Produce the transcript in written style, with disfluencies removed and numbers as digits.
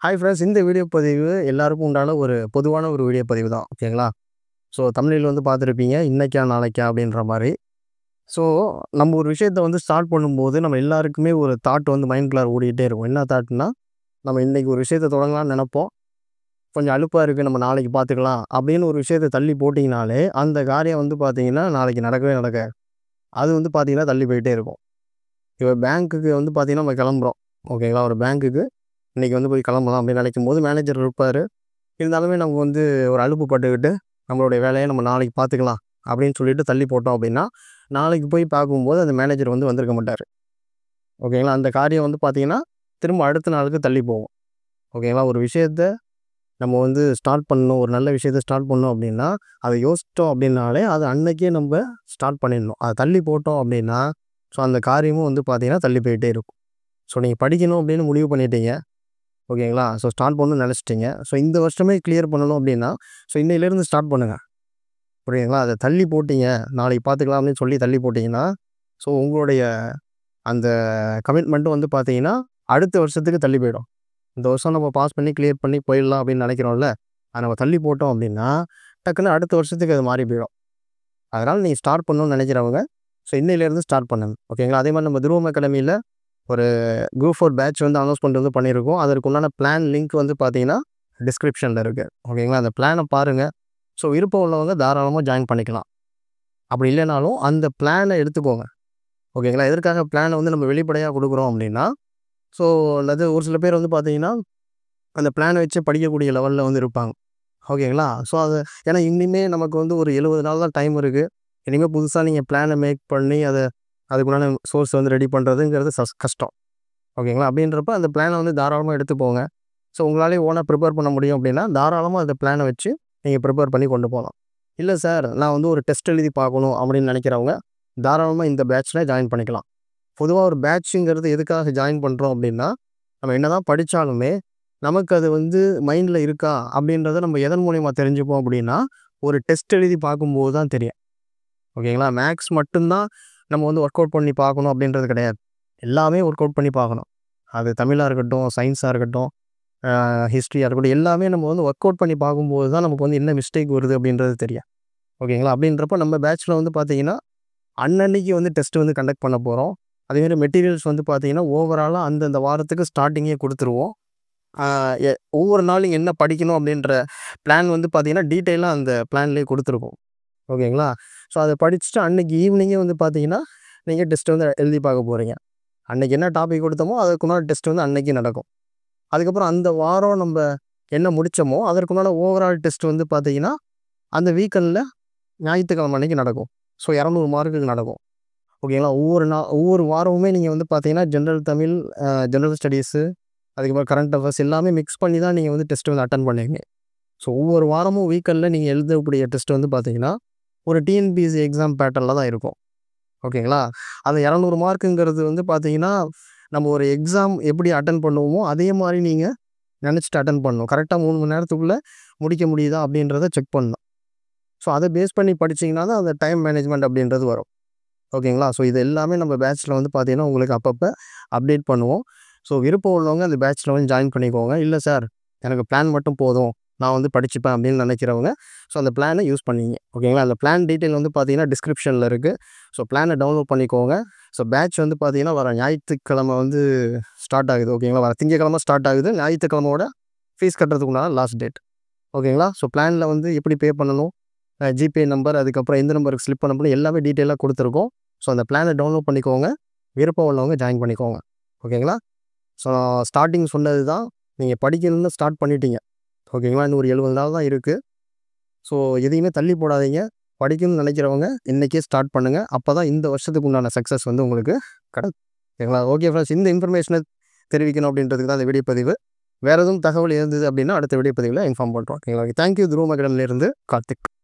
Hi friends, இந்த video பதிவு எல்லாருக்கும் உண்டான ஒரு பொதுவான ஒரு வீடியோ பதிவு தான். ஓகேங்களா? ஸோ தமிழில் வந்து பார்த்துருப்பீங்க, இன்னைக்கா நாளைக்கா அப்படின்ற மாதிரி. ஸோ நம்ம ஒரு விஷயத்தை வந்து ஸ்டார்ட் பண்ணும்போது நம்ம எல்லாருக்குமே ஒரு தாட் வந்து மைண்ட்குள்ளார ஓடிக்கிட்டே இருக்கும். என்ன தாட்னா, நம்ம இன்னைக்கு ஒரு விஷயத்தை தொடங்கலாம்னு நினைப்போம். கொஞ்சம் அலுப்பாக இருக்குது, நம்ம நாளைக்கு பார்த்துக்கலாம் அப்படின்னு ஒரு விஷயத்தை தள்ளி போட்டிங்கனாலே அந்த காரியம் வந்து பார்த்தீங்கன்னா நாளைக்கு நடக்கவே நடக்காது. அது வந்து பார்த்தீங்கன்னா தள்ளி போயிட்டே இருக்கும். இப்போ பேங்க்குக்கு வந்து பார்த்தீங்கன்னா நம்ம கிளம்புறோம். ஓகேங்களா? ஒரு பேங்க்குக்கு இன்றைக்கி வந்து போய் கிளம்பலாம் அப்படின்னு நினைக்கும்போது மேனேஜர் இருப்பார். இருந்தாலுமே நம்ம வந்து ஒரு அலுப்பு பட்டுக்கிட்டு நம்மளுடைய வேலையை நம்ம நாளைக்கு பார்த்துக்கலாம் அப்படின்னு சொல்லிட்டு தள்ளி போட்டோம் அப்படின்னா, நாளைக்கு போய் பார்க்கும்போது அந்த மேனேஜர் வந்து வந்திருக்க மாட்டார். ஓகேங்களா? அந்த காரியம் வந்து பார்த்தீங்கன்னா திரும்ப அடுத்த நாளுக்கு தள்ளி போகும். ஓகேங்களா? ஒரு விஷயத்த நம்ம வந்து ஸ்டார்ட் பண்ணணும், ஒரு நல்ல விஷயத்த ஸ்டார்ட் பண்ணோம் அப்படின்னா, அதை யோசித்தோம் அப்படின்னாலே அது அன்னைக்கே நம்ம ஸ்டார்ட் பண்ணிடணும். அதை தள்ளி போட்டோம் அப்படின்னா, ஸோ அந்த காரியமும் வந்து பார்த்தீங்கன்னா தள்ளி போயிட்டே இருக்கும். ஸோ நீங்கள் படிக்கணும் அப்படின்னு முடிவு பண்ணிட்டீங்க. ஓகேங்களா? ஸோ ஸ்டார்ட் பண்ணணும்னு நினச்சிட்டிங்க. ஸோ இந்த வருஷமே கிளியர் பண்ணணும் அப்படின்னா, ஸோ இன்னையிலேருந்து ஸ்டார்ட் பண்ணுங்கள். புரியுதுங்களா? அதை தள்ளி போட்டீங்க, நாளைக்கு பார்த்துக்கலாம் அப்படின்னு சொல்லி தள்ளி போட்டிங்கன்னா, ஸோ உங்களுடைய அந்த கமிட்மெண்ட்டும் வந்து பார்த்தீங்கன்னா அடுத்த வருஷத்துக்கு தள்ளி போயிடும். இந்த வருஷம் நம்ம பாஸ் பண்ணி கிளியர் பண்ணி போயிடலாம் அப்படின்னு நினைக்கிறோம்ல, அதை நம்ம தள்ளி போட்டோம் அப்படின்னா டக்குன்னு அடுத்த வருஷத்துக்கு அது மாறி போயிடும். அதனால் நீங்கள் ஸ்டார்ட் பண்ணணும்னு நினைக்கிறவங்க ஸோ இன்னையிலேருந்து ஸ்டார்ட் பண்ணுங்க. ஓகேங்களா? அதே மாதிரி நம்ம துருவம் அகாடமியில் ஒரு குரூப் 4 பேட்ச் வந்து அனௌன்ஸ்மெண்ட் வந்து பண்ணியிருக்கோம். அதற்கு உண்டான பிளான் லிங்க் வந்து பார்த்தீங்கன்னா டிஸ்கிரிப்ஷனில் இருக்குது. ஓகேங்களா? அந்த பிளானை பாருங்கள். ஸோ விருப்பம் உள்ளவங்க தாராளமாக ஜாயின் பண்ணிக்கலாம். அப்படி இல்லைனாலும் அந்த பிளானை எடுத்துக்கோங்க. ஓகேங்களா? எதற்காக பிளானை வந்து நம்ம வெளிப்படையாக கொடுக்குறோம் அப்படின்னா, ஸோ அல்லது ஒரு சில பேர் வந்து பார்த்தீங்கன்னா அந்த பிளானை வச்சு படிக்கக்கூடிய லெவலில் வந்து இருப்பாங்க. ஓகேங்களா? ஸோ அது ஏன்னா இனிமே நமக்கு வந்து ஒரு 70 நாள் தான் டைம் இருக்குது. இனிமேல் புதுசாக நீங்கள் பிளானை மேக் பண்ணி அதுக்குண்டான சோர்ஸ் வந்து ரெடி பண்ணுறதுங்கிறது கஷ்டம். ஓகேங்களா? அப்படின்றப்ப அந்த பிளானை வந்து தாராளமாக எடுத்துப்போங்க. ஸோ உங்களாலே ஓனாக ப்ரிப்பேர் பண்ண முடியும் அப்படின்னா, தாராளமாக அந்த பிளானை வச்சு நீங்கள் ப்ரிப்பேர் பண்ணி கொண்டு போகலாம். இல்லை சார், நான் வந்து ஒரு டெஸ்ட் எழுதி பார்க்கணும் அப்படின்னு நினைக்கிறவங்க, தாராளமாக இந்த பேட்ச்சில் ஜாயின் பண்ணிக்கலாம். பொதுவாக ஒரு பேட்சுங்கிறது எதுக்காக ஜாயின் பண்ணுறோம் அப்படின்னா, நம்ம என்ன தான் படித்தாலுமே நமக்கு அது வந்து மைண்டில் இருக்கா அப்படின்றத நம்ம எதன் மூலியமாக தெரிஞ்சுப்போம் அப்படின்னா, ஒரு டெஸ்ட் எழுதி பார்க்கும்போது தான் தெரியும். ஓகேங்களா? மேக்ஸ் மட்டும்தான் நம்ம வந்து ஒர்க் அவுட் பண்ணி பார்க்கணும் அப்படின்றது கிடையாது. எல்லாமே ஒர்க் அவுட் பண்ணி பார்க்கணும். அது தமிழாக இருக்கட்டும், சயின்ஸாக இருக்கட்டும், ஹிஸ்ட்ரியாக இருக்கட்டும், எல்லாமே நம்ம வந்து ஒர்க் அவுட் பண்ணி பார்க்கும்போது தான் நமக்கு வந்து என்ன மிஸ்டேக் வருது அப்படின்றது தெரியும். ஓகேங்களா? அப்படின்றப்ப நம்ம பேட்ச்சில் வந்து பார்த்தீங்கன்னா, அன்னன்னைக்கு வந்து டெஸ்ட் வந்து கண்டக்ட் பண்ண போகிறோம். அதேமாதிரி மெட்டீரியல்ஸ் வந்து பார்த்தீங்கன்னா, ஓவராலாக அந்தந்த வாரத்துக்கு ஸ்டார்ட்டிங்கே கொடுத்துருவோம். ஒவ்வொரு நாளும் என்ன படிக்கணும் அப்படின்ற பிளான் வந்து பார்த்தீங்கன்னா, டீட்டெயிலாக அந்த பிளான்லேயே கொடுத்துருக்கோம். ஓகேங்களா? ஸோ அதை படிச்சுட்டு அன்னைக்கு ஈவினிங்கே வந்து பார்த்தீங்கன்னா, நீங்கள் டெஸ்ட் வந்து எழுதி பார்க்க போகிறீங்க. அன்னைக்கு என்ன டாபிக் கொடுத்தோமோ அதற்குண்டான டெஸ்ட் வந்து அன்னைக்கு நடக்கும். அதுக்கப்புறம் அந்த வாரம் நம்ம என்ன முடித்தோமோ அதற்குண்டான ஓவரால் டெஸ்ட் வந்து பார்த்தீங்கன்னா, அந்த வீக்கெண்டில் ஞாயிற்றுக்கிழமை அன்னைக்கு நடக்கும். ஸோ 200 மார்க்குக்கு நடக்கும். ஓகேங்களா? ஒவ்வொரு வாரமுமே நீங்கள் வந்து பார்த்தீங்கன்னா, ஜென்ரல் தமிழ், ஜென்ரல் ஸ்டடீஸு, அதுக்கப்புறம் கரண்ட் அஃபேர்ஸ் எல்லாமே மிக்ஸ் பண்ணி தான் நீங்கள் வந்து டெஸ்ட் வந்து அட்டெண்ட் பண்ணுவீங்க. ஸோ ஒவ்வொரு வாரமும் வீக்கெண்டில் நீங்கள் எழுதக்கூடிய டெஸ்ட் வந்து பார்த்தீங்கன்னா, ஒரு டிஎன்பிஎஸ்சி எக்ஸாம் பேட்டர்னில் தான் இருக்கும். ஓகேங்களா? அந்த 200 மார்க்குங்கிறது வந்து பார்த்தீங்கன்னா, நம்ம ஒரு எக்ஸாம் எப்படி அட்டெண்ட் பண்ணுவோமோ அதே மாதிரி நீங்கள் நினச்சிட்டு அட்டெண்ட் பண்ணணும். கரெக்டாக 3 மணி நேரத்துக்குள்ளே முடிக்க முடியுதா அப்படின்றத செக் பண்ணணும். ஸோ அதை பேஸ் பண்ணி படிச்சிங்கன்னா தான் அந்த டைம் மேனேஜ்மெண்ட் அப்படின்றது வரும். ஓகேங்களா? ஸோ இது எல்லாமே நம்ம பேட்ச்சில் வந்து பார்த்தீங்கன்னா, உங்களுக்கு அப்பப்போ அப்டேட் பண்ணுவோம். ஸோ விருப்பம் உள்ளவங்க அந்த பேட்ச்சில் வந்து ஜாயின் பண்ணிக்கோங்க. இல்லை சார், எனக்கு பிளான் மட்டும் போதும், நான் வந்து படிச்சுப்பேன் அப்படின்னு நினைக்கிறவங்க, ஸோ அந்த பிளானை யூஸ் பண்ணிங்க. ஓகேங்களா? அந்த பிளான் டீட்டெயில் வந்து பார்த்தீங்கன்னா டிஸ்கிரிப்ஷனில் இருக்குது. ஸோ பிளானை டவுன்லோட் பண்ணிக்கோங்க. ஸோ பேட்ச் வந்து பார்த்தீங்கன்னா வர ஞாயிற்றுக்கிழமை வந்து ஸ்டார்ட் ஆகுது. ஓகேங்களா? வர திங்கக்கிழமை ஸ்டார்ட் ஆகுது. ஞாயிற்றுக்கிழமையோட ஃபீஸ் கட்டுறதுக்குண்டான லாஸ்ட் டேட். ஓகேங்களா? ஸோ பிளானில் வந்து எப்படி பே பண்ணணும், ஜிபே நம்பர், அதுக்கப்புறம் எந்த நம்பருக்கு ஸ்லிப் பண்ண முடியும், எல்லாமே டீட்டெயிலாக கொடுத்துருக்கோம். ஸோ அந்த பிளானை டவுன்லோட் பண்ணிக்கோங்க. விருப்பம் உள்ளவங்க ஜாயின் பண்ணிக்கோங்க. ஓகேங்களா? ஸோ ஸ்டார்டிங் சொன்னது தான், நீங்கள் படிக்கணும்னு ஸ்டார்ட் பண்ணிட்டீங்க. ஓகேங்களா? இன்னும் ஒரு 70 நாள் தான் இருக்குது. ஸோ எதையுமே தள்ளி போடாதீங்க. படிக்கணும்னு நினைக்கிறவங்க இன்றைக்கே ஸ்டார்ட் பண்ணுங்கள். அப்போ தான் இந்த வருஷத்துக்கு உண்டான சக்ஸஸ் வந்து உங்களுக்கு கிடைக்கும். ஓகேங்களா? ஓகே ஃப்ரெண்ட்ஸ், இந்த இன்ஃபர்மேஷனை தெரிவிக்கணும் அப்படின்றதுக்கு தான் இந்த வீடியோ பதிவு. வேறு எதுவும் தகவல் இருந்தது அப்படின்னா அடுத்த வீடியோ பதிவில் இன்ஃபார்ம் பண்ணுறோம். ஓகேங்களா? தேங்க்யூ. துருவம் அகாடமியிலேருந்து கார்த்திக்.